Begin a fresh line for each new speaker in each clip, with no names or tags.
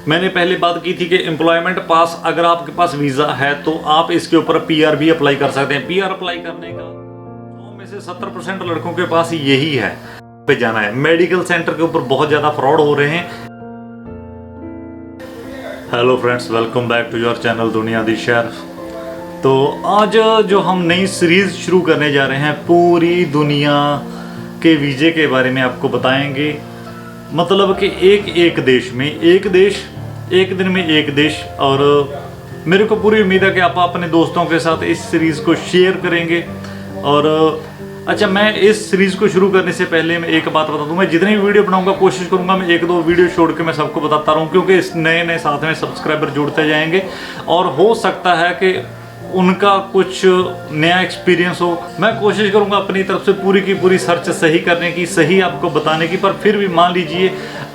मैंने पहले बात की थी कि एम्प्लॉयमेंट पास अगर आपके पास वीज़ा है तो आप इसके ऊपर पीआर भी अप्लाई कर सकते हैं। पीआर अप्लाई करने का 100 में से 70% लड़कों के पास यही है पे जाना है। मेडिकल सेंटर के ऊपर बहुत ज़्यादा फ्रॉड हो रहे हैं। Hello friends, welcome back to your channel दुनिया दी शहर। तो आज जो हम नई सीरीज़ शुरू करने जा रहे हैं, पूरी दुनिया के वीज़े के बारे में आपको बताएंगे। मतलब कि एक देश में एक देश, एक दिन में एक देश। और मेरे को पूरी उम्मीद है कि आप अपने दोस्तों के साथ इस सीरीज़ को शेयर करेंगे। और अच्छा, मैं इस सीरीज़ को शुरू करने से पहले मैं एक बात बता दूं, मैं जितनी भी वीडियो बनाऊंगा कोशिश करूंगा मैं एक दो वीडियो छोड़ के मैं सबको बताता रहूं, क्योंकि इस नए साथ में सब्सक्राइबर जुड़ते जाएंगे और हो सकता है कि उनका कुछ नया एक्सपीरियंस हो। मैं कोशिश करूंगा अपनी तरफ से पूरी की पूरी सर्च सही करने की, सही आपको बताने की। पर फिर भी मान लीजिए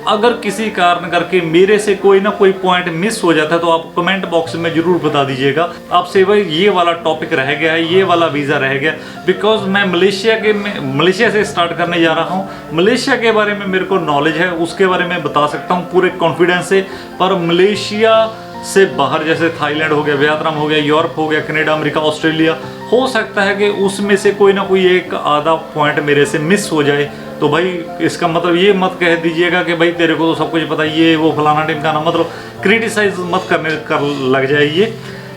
अगर किसी कारण करके मेरे से कोई ना कोई पॉइंट मिस हो जाता है तो आप कमेंट बॉक्स में जरूर बता दीजिएगा। आपसे भाई ये वाला टॉपिक रह गया है, ये वाला वीज़ा रह गया, बिकॉज मैं मलेशिया से स्टार्ट करने जा रहा हूँ। मलेशिया के बारे में मेरे को नॉलेज है, उसके बारे में बता सकता हूँ पूरे कॉन्फिडेंस से। पर मलेशिया से बाहर जैसे थाईलैंड हो गया, वियतनाम हो गया, यूरोप हो गया, कनाडा, अमेरिका, ऑस्ट्रेलिया, हो सकता है कि उसमें से कोई ना कोई एक आधा पॉइंट मेरे से मिस हो जाए। तो भाई इसका मतलब ये मत कह दीजिएगा कि भाई तेरे को तो सब कुछ पता है, ये वो फलाना ढिमकाना, मतलब क्रिटिसाइज मत कर लग जाए। ये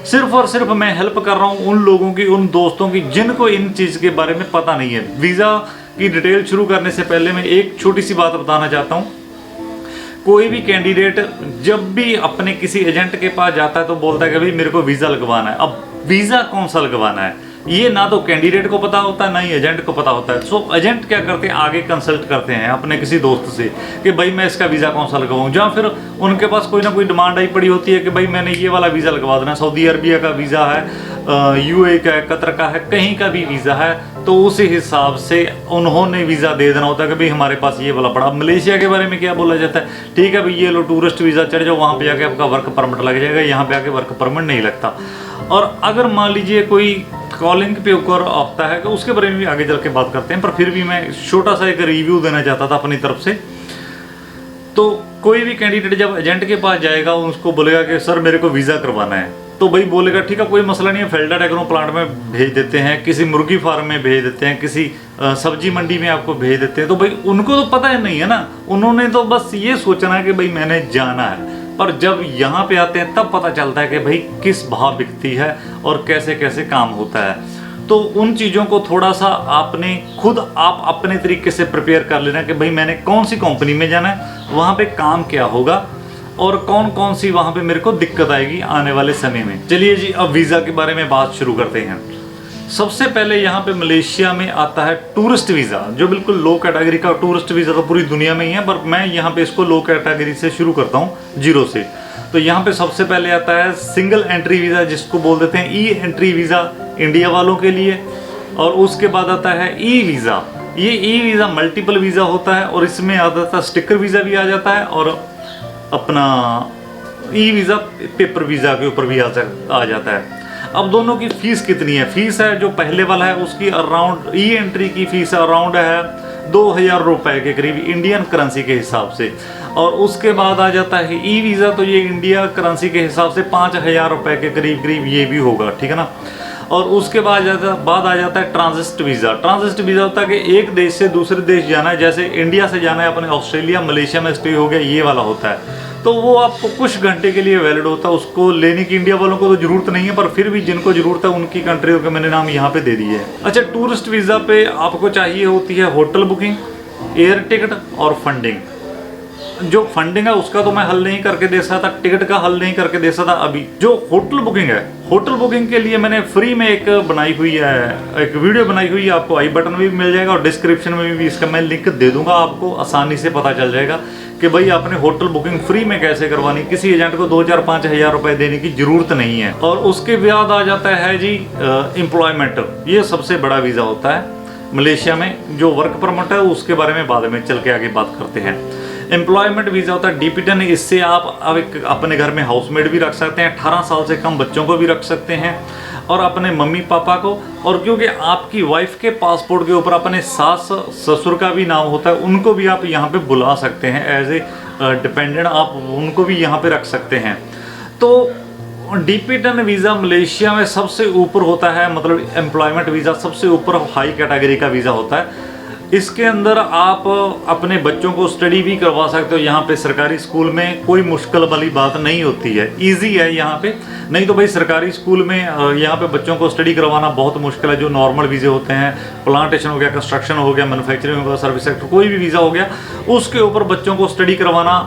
सिर्फ और सिर्फ मैं हेल्प कर रहा हूँ उन लोगों की, उन दोस्तों की जिनको इन चीज़ के बारे में पता नहीं है। वीज़ा की डिटेल शुरू करने से पहले मैं एक छोटी सी बात बताना चाहता हूँ। कोई भी कैंडिडेट जब भी अपने किसी एजेंट के पास जाता है तो बोलता है कि भाई मेरे को वीज़ा लगवाना है। अब वीज़ा कौन सा लगवाना है ये ना तो कैंडिडेट को पता होता है ना ही एजेंट को पता होता है। सो एजेंट क्या करते हैं, आगे कंसल्ट करते हैं अपने किसी दोस्त से कि भाई मैं इसका वीज़ा कौन सा लगवाऊँ। जहाँ फिर उनके पास कोई ना कोई डिमांड आई पड़ी होती है कि भाई मैंने ये वाला वीज़ा लगवा देना, सऊदी अरबिया का वीज़ा है, यूए का है, कतर का है, कहीं का भी वीज़ा है, तो उसी हिसाब से उन्होंने वीज़ा दे देना होता है कि भाई हमारे पास ये वाला पड़ा। मलेशिया के बारे में क्या बोला जाता है, ठीक है भाई ये लो टूरिस्ट वीज़ा चढ़ जाओ, वहाँ पे जाके आपका वर्क परमिट लग जाएगा, यहाँ पे आके वर्क परमिट नहीं लगता। और अगर मान लीजिए कोई कॉलिंग पे ऊपर आता है तो उसके बारे में भी आगे चल के बात करते हैं। पर फिर भी मैं छोटा सा एक रिव्यू देना चाहता था अपनी तरफ से। तो कोई भी कैंडिडेट जब एजेंट के पास जाएगा उसको बोलेगा कि सर मेरे को वीज़ा करवाना है, तो भाई बोलेगा ठीक है कोई मसला नहीं है, फेल्डा टेक्नो प्लांट में भेज देते हैं, किसी मुर्गी फार्म में भेज देते हैं, किसी सब्जी मंडी में आपको भेज देते हैं। तो भाई उनको तो पता ही नहीं है ना, उन्होंने तो बस ये सोचना है कि भाई मैंने जाना है। पर जब यहाँ पे आते हैं तब पता चलता है कि भाई किस भाव बिकती है और कैसे कैसे काम होता है। तो उन चीज़ों को थोड़ा सा आपने खुद आप अपने तरीके से प्रिपेयर कर लेना कि भाई मैंने कौन सी कंपनी में जाना है, वहाँ पे काम क्या होगा और कौन कौन सी वहाँ पे मेरे को दिक्कत आएगी आने वाले समय में। चलिए जी, अब वीज़ा के बारे में बात शुरू करते हैं। सबसे पहले यहाँ पे मलेशिया में आता है टूरिस्ट वीज़ा, जो बिल्कुल लो कैटेगरी का। टूरिस्ट वीज़ा तो पूरी दुनिया में ही है, पर मैं यहाँ पे इसको लो कैटेगरी से शुरू करता हूँ, जीरो से। तो यहाँ पे सबसे पहले आता है सिंगल एंट्री वीज़ा, जिसको बोल देते हैं ई एंट्री वीज़ा इंडिया वालों के लिए। और उसके बाद आता है ई वीज़ा। ये ई वीज़ा मल्टीपल वीज़ा होता है और इसमें आ जाता है स्टिकर वीज़ा भी आ जाता है और अपना ई वीज़ा पेपर वीज़ा के ऊपर भी आ जाता है। अब दोनों की फीस कितनी है? फीस है जो पहले वाला है उसकी अराउंड, ई एंट्री की फीस अराउंड है 2000 रुपये के करीब इंडियन करेंसी के हिसाब से। और उसके बाद आ जाता है ई वीज़ा, तो ये इंडिया करेंसी के हिसाब से 5000 रुपये के करीब ये भी होगा, ठीक है ना। और उसके बाद आ जाता है ट्रांजिट वीज़ा। ट्रांजिट वीज़ा होता है कि एक देश से दूसरे देश जाना है, जैसे इंडिया से जाना है अपने ऑस्ट्रेलिया, मलेशिया में स्टे हो गया, ये वाला होता है। तो वो आपको कुछ घंटे के लिए वैलिड होता है, उसको लेने की इंडिया वालों को तो ज़रूरत नहीं है, पर फिर भी जिनको ज़रूरत है उनकी कंट्रियों के मैंने नाम यहाँ पे दे दिए हैं। अच्छा, टूरिस्ट वीज़ा पे आपको चाहिए होती है होटल बुकिंग, एयर टिकट और फंडिंग। जो फंडिंग है उसका तो मैं हल नहीं करके दे सकता, टिकट का हल नहीं करके दे सकता अभी। जो होटल बुकिंग है, होटल बुकिंग के लिए मैंने फ्री में एक बनाई हुई है, एक वीडियो बनाई हुई है, आपको आई बटन में भी मिल जाएगा और डिस्क्रिप्शन में भी इसका मैं लिंक दे दूंगा, आपको आसानी से पता चल जाएगा कि भाई आपने होटल बुकिंग फ्री में कैसे करवानी। किसी एजेंट को 2000-5000 रुपये देने की जरूरत नहीं है। और उसके बाद आ जाता है जी एम्प्लॉयमेंट। ये सबसे बड़ा वीज़ा होता है मलेशिया में। जो वर्क परमिट है उसके बारे में बाद में चल के आगे बात करते हैं। एम्प्लॉयमेंट वीज़ा होता है डिपेंडेंट, इससे आप अब अपने घर में हाउसमेट भी रख सकते हैं, 18 साल से कम बच्चों को भी रख सकते हैं। और अपने मम्मी पापा को, और क्योंकि आपकी वाइफ के पासपोर्ट के ऊपर अपने सास ससुर का भी नाम होता है, उनको भी आप यहाँ पे बुला सकते हैं एज ए डिपेंडेंट, आप उनको भी यहाँ पे रख सकते हैं। तो DP10 वीज़ा मलेशिया में सबसे ऊपर होता है, मतलब एम्प्लॉयमेंट वीज़ा सबसे ऊपर हाई कैटेगरी का वीज़ा होता है। इसके अंदर आप अपने बच्चों को स्टडी भी करवा सकते हो यहाँ पे सरकारी स्कूल में, कोई मुश्किल वाली बात नहीं होती है, इजी है यहाँ पे। नहीं तो भाई सरकारी स्कूल में यहाँ पे बच्चों को स्टडी करवाना बहुत मुश्किल है। जो नॉर्मल वीज़े होते हैं, प्लांटेशन हो गया, कंस्ट्रक्शन हो गया, मैन्युफैक्चरिंग हो गया, सर्विस सेक्टर, कोई भी वीज़ा हो गया, उसके ऊपर बच्चों को स्टडी करवाना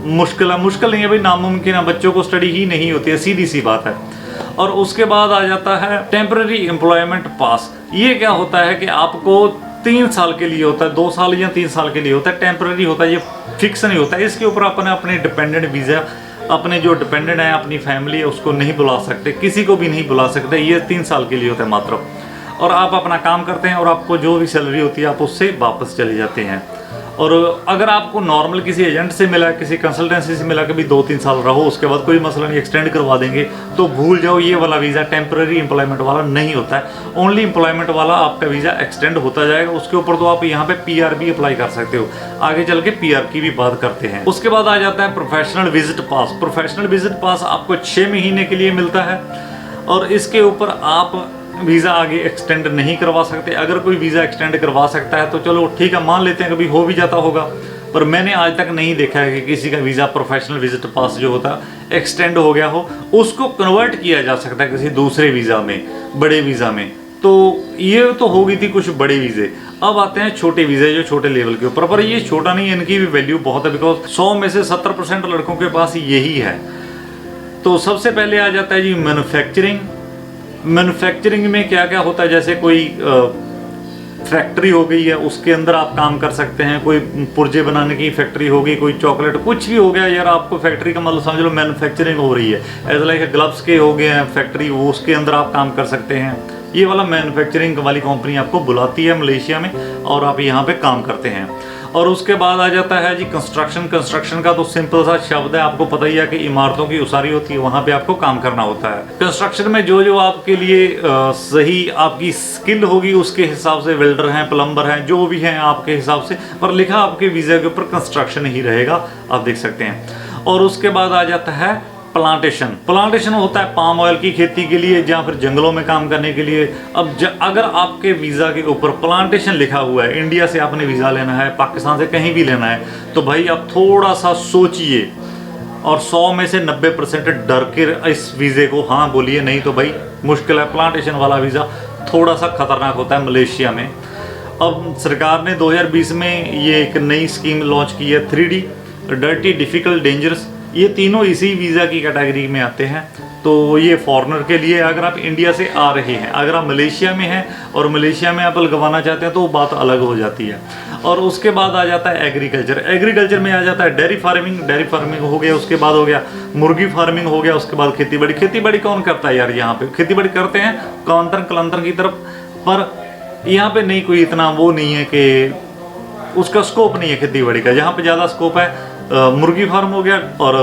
मुश्किल है। मुश्किल नहीं है भाई, नामुमकिन है, बच्चों को स्टडी ही नहीं होती है, सीधी सी बात है। और उसके बाद आ जाता है टेम्पररी एम्प्लॉयमेंट पास। ये क्या होता है कि आपको 3 साल के लिए होता है, 2 साल या 3 साल के लिए होता है, टेम्पररी होता है, ये फिक्स नहीं होता है। इसके ऊपर अपने डिपेंडेंट वीज़ा, अपने जो डिपेंडेंट है, अपनी फैमिली है, उसको नहीं बुला सकते, किसी को भी नहीं बुला सकते। ये 3 साल के लिए होता है मात्र। और आप अपना काम करते हैं और आपको जो भी सैलरी होती है आप उससे वापस चले जाते हैं। और अगर आपको नॉर्मल किसी एजेंट से मिला, किसी कंसल्टेंसी से मिला कि भी 2-3 साल रहो, उसके बाद कोई मसला नहीं, एक्सटेंड करवा देंगे, तो भूल जाओ, ये वाला वीज़ा टेम्पररी एम्प्लॉयमेंट वाला नहीं होता है। ओनली एम्प्लॉयमेंट वाला आपका वीज़ा एक्सटेंड होता जाएगा। उसके ऊपर तो आप यहाँ पे PR भी अप्लाई कर सकते हो। आगे चल के PR की भी बात करते हैं। उसके बाद आ जाता है प्रोफेशनल विजिट पास। प्रोफेशनल विजिट पास आपको 6 महीने के लिए मिलता है और इसके ऊपर आप वीज़ा आगे एक्सटेंड नहीं करवा सकते। अगर कोई वीज़ा एक्सटेंड करवा सकता है तो चलो ठीक है, मान लेते हैं कभी हो भी जाता होगा, पर मैंने आज तक नहीं देखा है कि किसी का वीज़ा प्रोफेशनल विजिट पास जो होता है एक्सटेंड हो गया हो। उसको कन्वर्ट किया जा सकता है किसी दूसरे वीज़ा में, बड़े वीज़ा में। तो ये तो हो गई थी कुछ बड़े वीज़े। अब आते हैं छोटे वीज़े जो छोटे लेवल के ऊपर, पर ये छोटा नहीं है, इनकी भी वैल्यू बहुत है, बिकॉज 100 में से 70% लड़कों के पास यही है। तो सबसे पहले आ जाता है जी मैन्युफैक्चरिंग। मैन्युफैक्चरिंग में क्या क्या होता है, जैसे कोई फैक्ट्री हो गई है, उसके अंदर आप काम कर सकते हैं। कोई पुर्जे बनाने की फैक्ट्री होगी, कोई चॉकलेट, कुछ भी हो गया यार, आपको फैक्ट्री का मतलब समझ लो मैन्युफैक्चरिंग हो रही है। एज लाइक ग्लव्स के हो गए हैं फैक्ट्री, वो उसके अंदर आप काम कर सकते हैं। ये वाला मैन्युफैक्चरिंग वाली कंपनी आपको बुलाती है मलेशिया में और आप यहाँ पे काम करते हैं। और उसके बाद आ जाता है जी कंस्ट्रक्शन। कंस्ट्रक्शन का तो सिंपल सा शब्द है, आपको पता ही है कि इमारतों की उसारी होती है, वहाँ पे आपको काम करना होता है। कंस्ट्रक्शन में जो जो आपके लिए सही आपकी स्किल होगी उसके हिसाब से वेल्डर हैं, प्लम्बर हैं, जो भी हैं आपके हिसाब से, पर लिखा आपके वीज़ा के ऊपर कंस्ट्रक्शन ही रहेगा, आप देख सकते हैं। और उसके बाद आ जाता है प्लांटेशन। प्लांटेशन होता है पाम ऑयल की खेती के लिए या फिर जंगलों में काम करने के लिए। अब अगर आपके वीज़ा के ऊपर प्लांटेशन लिखा हुआ है, इंडिया से आपने वीज़ा लेना है, पाकिस्तान से कहीं भी लेना है, तो भाई आप थोड़ा सा सोचिए और 100 में से 90% डर के इस वीज़े को हाँ बोलिए, नहीं तो भाई मुश्किल है। प्लांटेशन वाला वीज़ा थोड़ा सा खतरनाक होता है मलेशिया में। अब सरकार ने 2020 में ये एक नई स्कीम लॉन्च की है, 3D, डर्टी, डिफ़िकल्ट, डेंजरस। ये तीनों इसी वीज़ा की कैटेगरी में आते हैं। तो ये फॉरेनर के लिए, अगर आप इंडिया से आ रहे हैं, अगर आप मलेशिया में हैं और मलेशिया में आप लगवाना चाहते हैं तो बात अलग हो जाती है। और उसके बाद आ जाता है एग्रीकल्चर। एग्रीकल्चर में आ जाता है डेयरी फार्मिंग। डेयरी फार्मिंग हो गया, उसके बाद हो गया मुर्गी फार्मिंग हो गया, उसके बाद खेती बाड़ी। खेती बाड़ी कौन करता है यार, यहाँ पे खेती बाड़ी करते हैं कलंतर की तरफ, पर यहाँ पे नहीं कोई इतना वो नहीं है कि उसका स्कोप नहीं है खेती बाड़ी का। जहाँ पे ज़्यादा स्कोप है मुर्गी फार्म हो गया और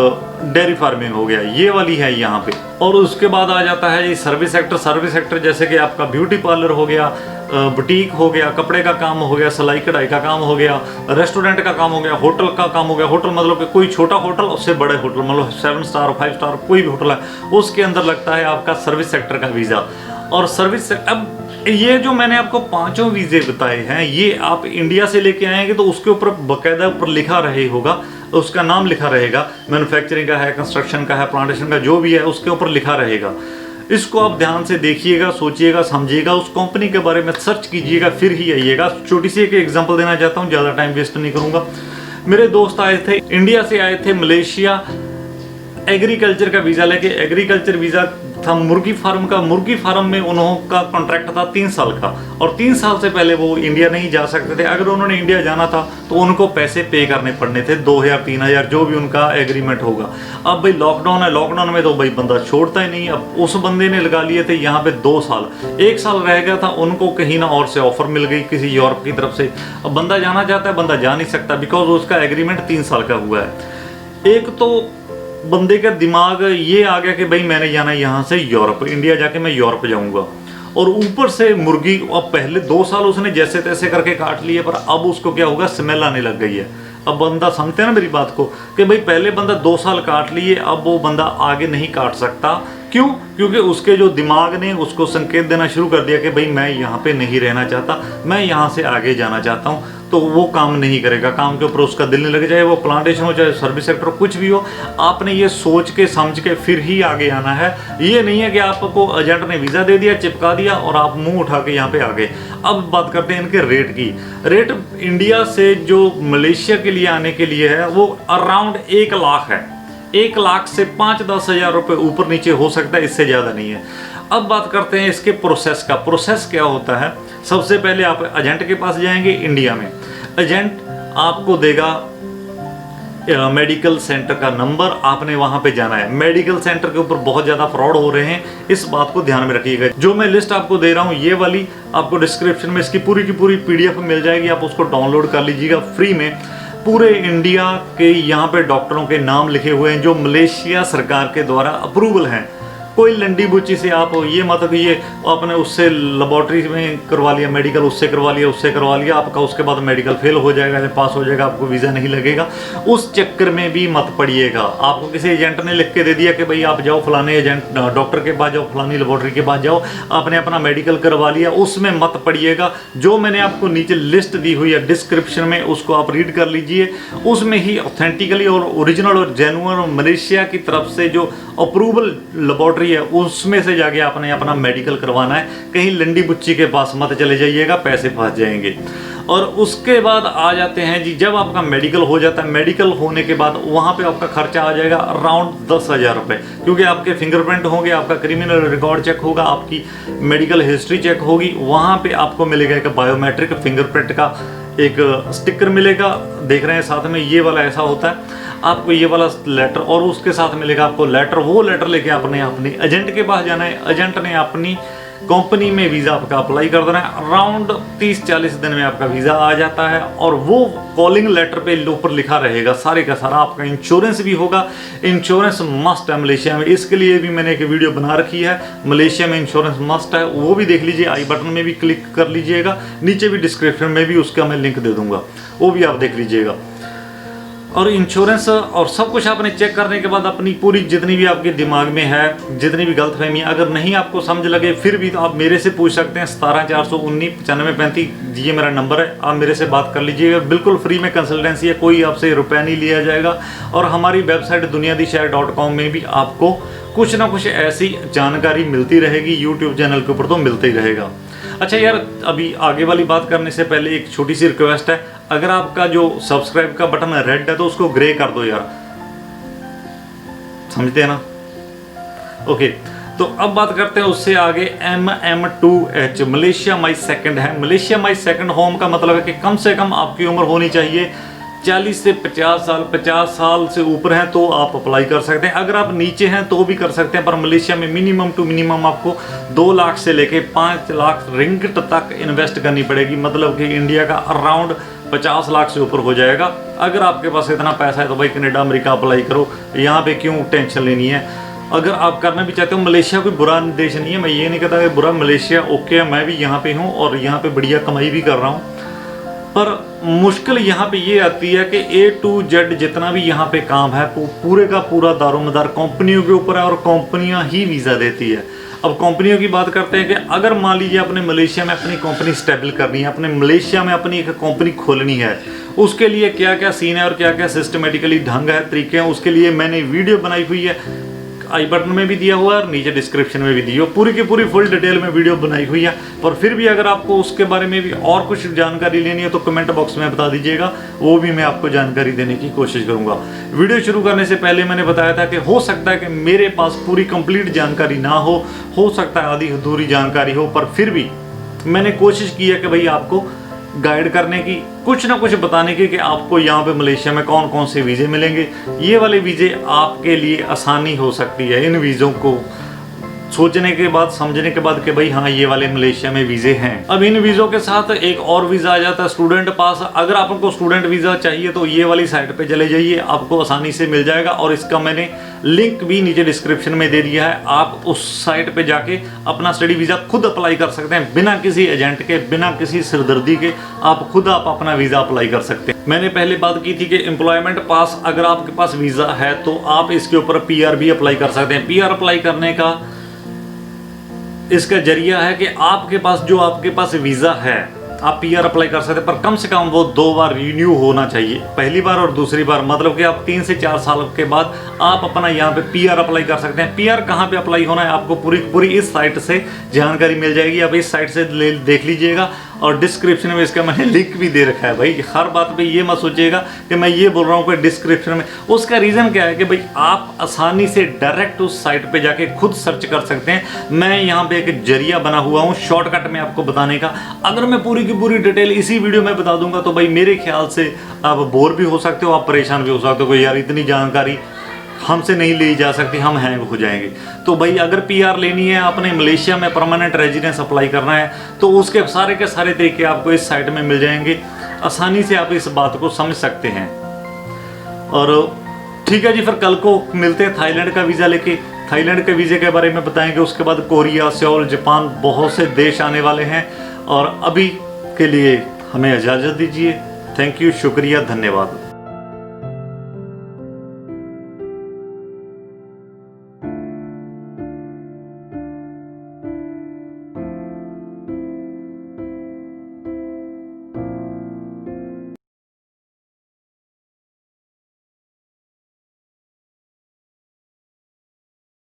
डेयरी फार्मिंग हो गया, ये वाली है यहाँ पे। और उसके बाद आ जाता है ये सर्विस सेक्टर। सर्विस सेक्टर जैसे कि आपका ब्यूटी पार्लर हो गया, बुटीक हो गया, कपड़े का काम हो गया, सिलाई कढ़ाई का काम हो गया, रेस्टोरेंट का काम हो गया, होटल का काम हो गया। होटल मतलब कि कोई छोटा होटल, उससे बड़े होटल, मतलब 7 स्टार 5 स्टार कोई भी होटल है, उसके अंदर लगता है आपका सर्विस सेक्टर का वीज़ा। और सर्विस अब ये जो मैंने आपको 5 वीज़े बताए हैं, ये आप इंडिया से लेके आएंगे तो उसके ऊपर बाकायदा ऊपर लिखा रहे होगा, उसका नाम लिखा रहेगा। मैन्युफैक्चरिंग का है, कंस्ट्रक्शन का है, प्लांटेशन का, जो भी है उसके ऊपर लिखा रहेगा। इसको आप ध्यान से देखिएगा, सोचिएगा, समझिएगा, उस कंपनी के बारे में सर्च कीजिएगा, फिर ही आइएगा। छोटी सी एक एग्जांपल देना चाहता हूँ, ज़्यादा टाइम वेस्ट नहीं करूँगा। मेरे दोस्त आए थे, इंडिया से आए थे मलेशिया एग्रीकल्चर का वीज़ा लेके। एग्रीकल्चर वीज़ा था मुर्गी फार्म का। मुर्गी फार्म में उनका कॉन्ट्रैक्ट था 3 साल का, और 3 साल से पहले वो इंडिया नहीं जा सकते थे। अगर उन्होंने इंडिया जाना था तो उनको पैसे पे करने पड़ने थे, 2000 3000 जो भी उनका एग्रीमेंट होगा। अब भाई लॉकडाउन है, लॉकडाउन में तो भाई बंदा छोड़ता ही नहीं। अब उस बंदे ने लगा लिए थे यहाँ पे 2 साल, 1 साल रह गया था, उनको कहीं ना और से ऑफर मिल गई किसी यूरोप की तरफ से। अब बंदा जाना चाहता है, बंदा जा नहीं सकता, बिकॉज उसका एग्रीमेंट 3 साल का हुआ है। एक तो बंदे का दिमाग ये आ गया कि भाई मैंने जाना है यहाँ से यूरोप, इंडिया जाके मैं यूरोप जाऊँगा। और ऊपर से मुर्गी, अब पहले 2 साल उसने जैसे तैसे करके काट लिए, पर अब उसको क्या होगा, स्मेल आने लग गई है। अब बंदा समझते हैं ना मेरी बात को, कि भाई पहले बंदा 2 साल काट लिए, अब वो बंदा आगे नहीं काट सकता। क्यों? क्योंकि उसके जो दिमाग ने उसको संकेत देना शुरू कर दिया कि भाई मैं यहाँ पे नहीं रहना चाहता, मैं यहाँ से आगे जाना चाहता हूँ। तो वो काम नहीं करेगा, काम के ऊपर उसका दिल नहीं लगे, चाहे वो प्लांटेशन हो, चाहे सर्विस सेक्टर हो, कुछ भी हो। आपने ये सोच के समझ के फिर ही आगे आना है। ये नहीं है कि आपको एजेंट ने वीज़ा दे दिया, चिपका दिया और आप मुंह उठा के यहाँ पे आ गए। अब बात करते हैं इनके रेट की। रेट इंडिया से जो मलेशिया के लिए आने के लिए है वो अराउंड 1 लाख है। 1 लाख से 5-10 हज़ार रुपये ऊपर नीचे हो सकता है, इससे ज़्यादा नहीं है। अब बात करते हैं इसके प्रोसेस का। प्रोसेस क्या होता है? सबसे पहले आप एजेंट के पास जाएंगे इंडिया में। एजेंट आपको देगा मेडिकल सेंटर का नंबर, आपने वहां पे जाना है। मेडिकल सेंटर के ऊपर बहुत ज़्यादा फ्रॉड हो रहे हैं, इस बात को ध्यान में रखिएगा। जो मैं लिस्ट आपको दे रहा हूँ, ये वाली आपको डिस्क्रिप्शन में इसकी पूरी की पूरी PDF मिल जाएगी, आप उसको डाउनलोड कर लीजिएगा फ्री में। पूरे इंडिया के यहाँ पे डॉक्टरों के नाम लिखे हुए हैं जो मलेशिया सरकार के द्वारा अप्रूवल हैं। कोई लंडी बुच्ची से आप ये मत कि ये आपने उससे लेबॉर्ट्री में करवा लिया मेडिकल, उससे करवा लिया, उससे करवा लिया, आपका उसके बाद मेडिकल फेल हो जाएगा या पास हो जाएगा, आपको वीज़ा नहीं लगेगा, उस चक्कर में भी मत पड़िएगा। आपको किसी एजेंट ने लिख के दे दिया कि भाई आप जाओ फलाने एजेंट डॉक्टर के पास जाओ, फलानी लेबॉर्ट्री के पास जाओ, आपने अपना मेडिकल करवा लिया, उसमें मत पड़िएगा। जो मैंने आपको नीचे लिस्ट दी हुई है डिस्क्रिप्शन में, उसको आप रीड कर लीजिए। उसमें ही ऑथेंटिकली और ओरिजिनल और जेन्युइन मलेशिया की तरफ से जो अप्रूवल लेबॉर्ट्री है उसमें से जाके आपने अपना मेडिकल करवाना है। कहीं लंडी बुच्ची के पास मत चले जाइएगा, पैसे फंस जाएंगे। और उसके बाद आ जाते हैं जी, जब आपका मेडिकल हो जाता है, मेडिकल होने के बाद वहाँ पे आपका खर्चा आ जाएगा अराउंड 10 हज़ार रुपये, क्योंकि आपके फिंगरप्रिंट होंगे, आपका क्रिमिनल रिकॉर्ड चेक होगा, आपकी मेडिकल हिस्ट्री चेक होगी। वहाँ पे आपको मिलेगा एक बायोमेट्रिक फिंगरप्रिंट का एक स्टिकर मिलेगा, देख रहे हैं साथ में ये वाला ऐसा होता है, आपको ये वाला लेटर, और उसके साथ मिलेगा आपको लेटर। वो लेटर लेके आपने अपने एजेंट के पास जाना है। एजेंट ने अपनी कंपनी में वीज़ा आपका अप्लाई कर देना है। अराउंड 30-40 दिन में आपका वीज़ा आ जाता है, और वो कॉलिंग लेटर पे ऊपर लिखा रहेगा सारे का सारा। आपका इंश्योरेंस भी होगा। इंश्योरेंस मस्ट है मलेशिया में, इसके लिए भी मैंने एक वीडियो बना रखी है। मलेशिया में इंश्योरेंस मस्ट है, वो भी देख लीजिए। आई बटन में भी क्लिक कर लीजिएगा, नीचे भी डिस्क्रिप्शन में भी उसका मैं लिंक दे दूंगा, वो भी आप देख लीजिएगा। और इंश्योरेंस और सब कुछ आपने चेक करने के बाद अपनी पूरी जितनी भी आपके दिमाग में है, जितनी भी गलतफहमी, अगर नहीं आपको समझ लगे फिर भी तो आप मेरे से पूछ सकते हैं। 17 419 95 35 ये मेरा नंबर है, आप मेरे से बात कर लीजिएगा। बिल्कुल फ्री में कंसल्टेंसी है, कोई आपसे रुपया नहीं लिया जाएगा। और हमारी वेबसाइट दुनियादीशहर.com में भी आपको कुछ ना कुछ ऐसी जानकारी मिलती रहेगी, यूट्यूब चैनल के ऊपर तो मिलता ही रहेगा। अच्छा यार, अभी आगे वाली बात करने से पहले एक छोटी सी रिक्वेस्ट है। अगर आपका जो सब्सक्राइब का बटन है रेड है तो उसको ग्रे कर दो यार, समझते हैं ना? ओके, तो अब बात करते हैं उससे आगे। MM2H मलेशिया माई सेकंड है। मलेशिया माई सेकंड होम का मतलब है कि कम से कम आपकी उम्र होनी चाहिए 40 से 50 साल। 50 साल से ऊपर हैं तो आप अप्लाई कर सकते हैं। अगर आप नीचे हैं तो भी कर सकते हैं, पर मलेशिया में मिनिमम टू मिनिमम आपको 2 लाख से लेके 5 लाख रिंगिट तक इन्वेस्ट करनी पड़ेगी। मतलब कि इंडिया का अराउंड 50 लाख से ऊपर हो जाएगा। अगर आपके पास इतना पैसा है तो भाई कनाडा अमेरिका अप्लाई करो, यहाँ पे क्यों टेंशन लेनी है। अगर आप करना भी चाहते हो, मलेशिया कोई बुरा देश नहीं है, मैं ये नहीं कहता कि बुरा, मलेशिया ओके है। मैं भी यहाँ पे हूँ और यहाँ पे बढ़िया कमाई भी कर रहा हूँ, पर मुश्किल यहाँ पे ये आती है कि A to Z जितना भी यहाँ पे काम है पूरे का पूरा दारोमदार कंपनियों के ऊपर है, और कंपनियाँ ही वीज़ा देती है। अब कंपनियों की बात करते हैं कि अगर मान लीजिए अपने मलेशिया में अपनी कंपनी स्टेबल करनी है, अपने मलेशिया में अपनी एक कंपनी खोलनी है, उसके लिए क्या क्या सीन है और क्या क्या सिस्टमेटिकली ढंग है, तरीके हैं, उसके लिए मैंने वीडियो बनाई हुई है। आई बटन में भी दिया हुआ है और नीचे डिस्क्रिप्शन में भी दी हो, पूरी की पूरी फुल डिटेल में वीडियो बनाई हुई है। पर फिर भी अगर आपको उसके बारे में भी और कुछ जानकारी लेनी है तो कमेंट बॉक्स में बता दीजिएगा, वो भी मैं आपको जानकारी देने की कोशिश करूंगा। वीडियो शुरू करने से पहले मैंने बताया था कि हो सकता है कि मेरे पास पूरी कंप्लीट जानकारी ना हो सकता है आधी अधूरी जानकारी हो, पर फिर भी मैंने कोशिश की है कि भाई आपको गाइड करने की, कुछ ना कुछ बताने की कि आपको यहाँ पे मलेशिया में कौन कौन से वीज़े मिलेंगे। ये वाले वीज़े आपके लिए आसानी हो सकती है इन वीज़ों को सोचने के बाद, समझने के बाद कि भाई हाँ ये वाले मलेशिया में वीजे हैं। अब इन वीज़ों के साथ एक और वीज़ा आ जाता है स्टूडेंट पास। अगर आपको स्टूडेंट वीज़ा चाहिए तो ये वाली साइट पे चले जाइए, आपको आसानी से मिल जाएगा। और इसका मैंने लिंक भी नीचे डिस्क्रिप्शन में दे दिया है। आप उस साइट पे जाके अपना स्टडी वीज़ा खुद अप्लाई कर सकते हैं, बिना किसी एजेंट के, बिना किसी सिरदर्दी के। आप अपना वीज़ा अप्लाई कर सकते हैं। मैंने पहले बात की थी कि एम्प्लॉयमेंट पास, अगर आपके पास वीज़ा है तो आप इसके ऊपर PR भी अप्लाई कर सकते हैं। PR अप्लाई करने का इसका जरिया है कि आपके पास वीज़ा है, आप PR अप्लाई कर सकते हैं, पर कम से कम वो 2 बार रिन्यू होना चाहिए, पहली बार और दूसरी बार। मतलब कि आप 3 से 4 साल के बाद आप अपना यहाँ पे PR अप्लाई कर सकते हैं। PR कहाँ पे अप्लाई होना है आपको पूरी इस साइट से जानकारी मिल जाएगी। आप इस साइट से देख लीजिएगा, और डिस्क्रिप्शन में इसका मैंने लिंक भी दे रखा है। भाई हर बात पे ये मत सोचिएगा कि मैं ये बोल रहा हूँ कि डिस्क्रिप्शन में, उसका रीज़न क्या है कि भाई आप आसानी से डायरेक्ट उस साइट पे जाके खुद सर्च कर सकते हैं। मैं यहाँ पे एक जरिया बना हुआ हूँ शॉर्टकट में आपको बताने का। अगर मैं पूरी की पूरी डिटेल इसी वीडियो में बता दूंगा तो भाई मेरे ख्याल से आप बोर भी हो सकते हो, आप परेशान भी हो सकते हो कि यार इतनी जानकारी हमसे नहीं ली जा सकती, हम हैंग हो जाएंगे। तो भाई अगर PR लेनी है, अपने मलेशिया में परमानेंट रेजिडेंस अप्लाई करना है, तो उसके सारे के सारे तरीके आपको इस साइट में मिल जाएंगे। आसानी से आप इस बात को समझ सकते हैं। और ठीक है जी, फिर कल को मिलते हैं थाईलैंड का वीज़ा लेके। थाईलैंड के वीज़े के बारे में बताएंगे, उसके बाद कोरिया, सियोल, जापान, बहुत से देश आने वाले हैं। और अभी के लिए हमें इजाज़त दीजिए। थैंक यू, शुक्रिया, धन्यवाद।